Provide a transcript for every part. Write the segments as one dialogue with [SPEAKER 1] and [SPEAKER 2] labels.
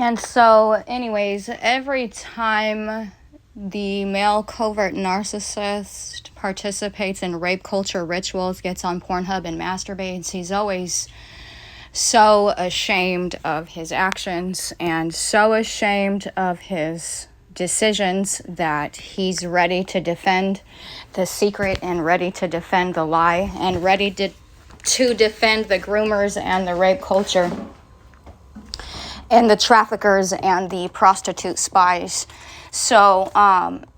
[SPEAKER 1] And so, anyways, every time the male covert narcissist participates in rape culture rituals, gets on Pornhub and masturbates, he's always so ashamed of his actions and so ashamed of his decisions that he's ready to defend the secret and ready to defend the lie and ready to defend the groomers and the rape culture and the traffickers and the prostitute spies. So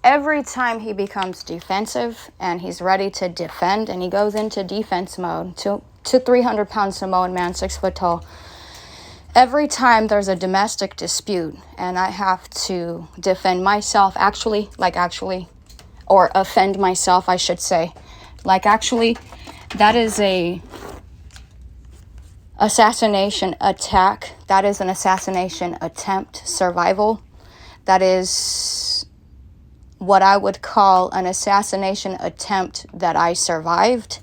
[SPEAKER 1] every time he becomes defensive and he's ready to defend and he goes into defense mode, to 300-pound Samoan man, 6 foot tall, every time there's a domestic dispute and I have to defend myself, or offend myself, I should say, that is a assassination attack. That is an assassination attempt, survival. That is what I would call an assassination attempt that I survived.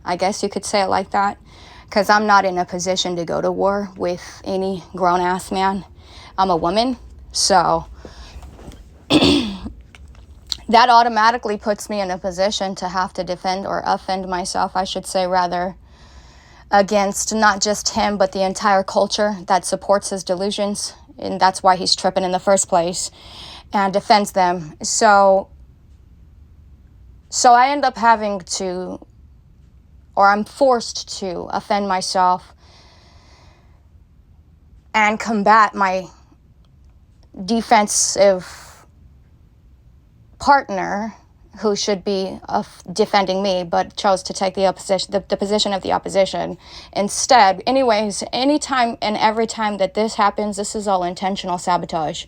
[SPEAKER 1] I guess you could say it like that. Because I'm not in a position to go to war with any grown-ass man. I'm a woman. So that automatically puts me in a position to have to defend or offend myself, I should say, rather, against not just him, but the entire culture that supports his delusions. And that's why he's tripping in the first place, and defends them. So I end up having to, or I'm forced to offend myself and combat my defensive partner who should be defending me, but chose to take the position of the opposition instead. Anyways, anytime and every time that this happens, this is all intentional sabotage.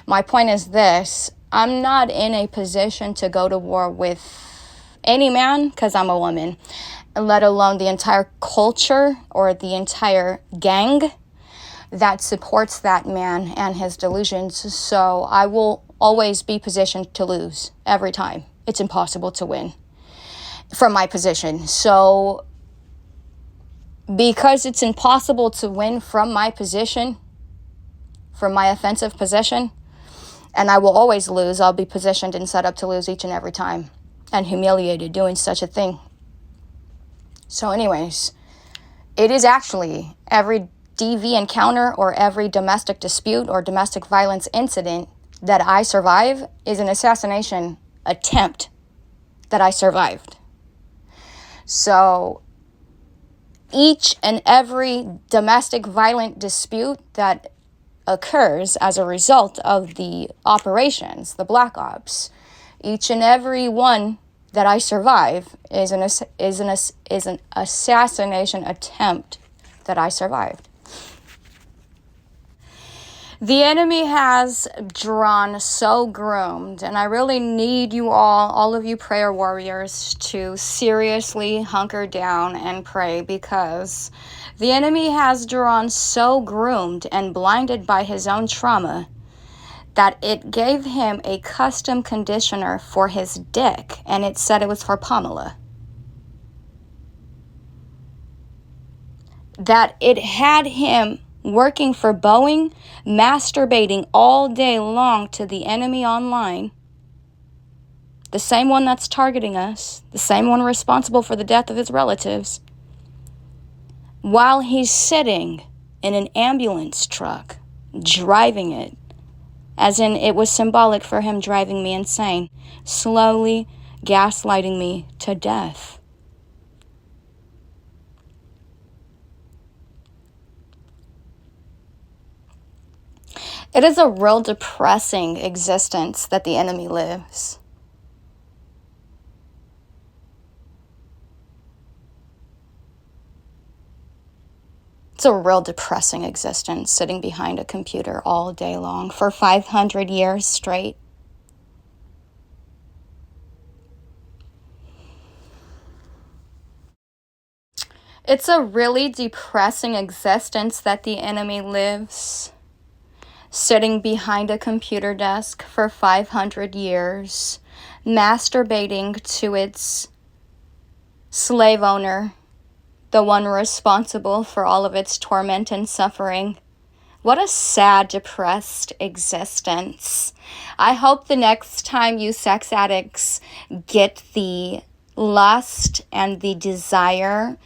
[SPEAKER 1] My point is this: I'm not in a position to go to war with any man because I'm a woman, let alone the entire culture or the entire gang that supports that man and his delusions. So I will always be positioned to lose every time. It's impossible to win from my position. So because it's impossible to win from my position, from my offensive position, and I will always lose, I'll be positioned and set up to lose each and every time and humiliated doing such a thing. So anyways, it is actually every DV encounter or every domestic dispute or domestic violence incident that I survive is an assassination attempt that I survived. So each and every domestic violent dispute that occurs as a result of the operations, the black ops, each and every one that I survive is an assassination attempt that I survived. The enemy has drawn so groomed, and I really need you all of you prayer warriors, to seriously hunker down and pray, because the enemy has drawn so groomed and blinded by his own trauma that it gave him a custom conditioner for his dick, and it said it was for Pamela. That it had him working for Boeing, masturbating all day long to the enemy online, the same one that's targeting us, the same one responsible for the death of his relatives, while he's sitting in an ambulance truck, driving it, as in it was symbolic for him driving me insane, slowly gaslighting me to death. It is a real depressing existence that the enemy lives. It's a real depressing existence, sitting behind a computer all day long for 500 years straight. It's a really depressing existence that the enemy lives, sitting behind a computer desk for 500 years, masturbating to its slave owner, the one responsible for all of its torment and suffering, What a sad, depressed existence. I hope the next time you sex addicts get the lust and the desire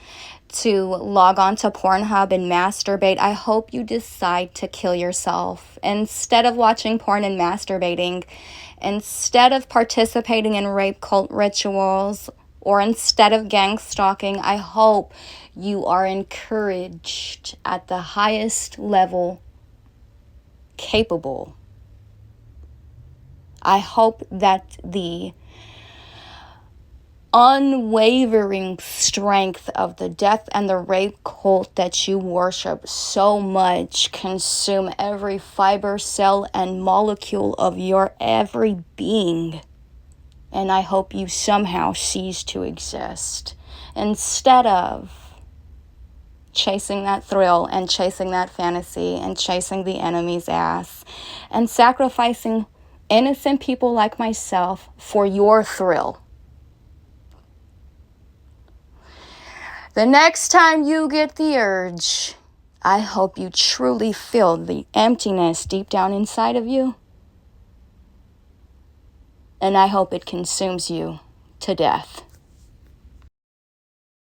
[SPEAKER 1] to log on to Pornhub and masturbate, I hope you decide to kill yourself. Instead of watching porn and masturbating, instead of participating in rape cult rituals, or instead of gang stalking, I hope you are encouraged at the highest level capable. I hope that the unwavering strength of the death and the rape cult that you worship so much consume every fiber, cell, and molecule of your every being. And I hope you somehow cease to exist instead of chasing that thrill and chasing that fantasy and chasing the enemy's ass and sacrificing innocent people like myself for your thrill. The next time you get the urge, I hope you truly feel the emptiness deep down inside of you. And I hope it consumes you to death.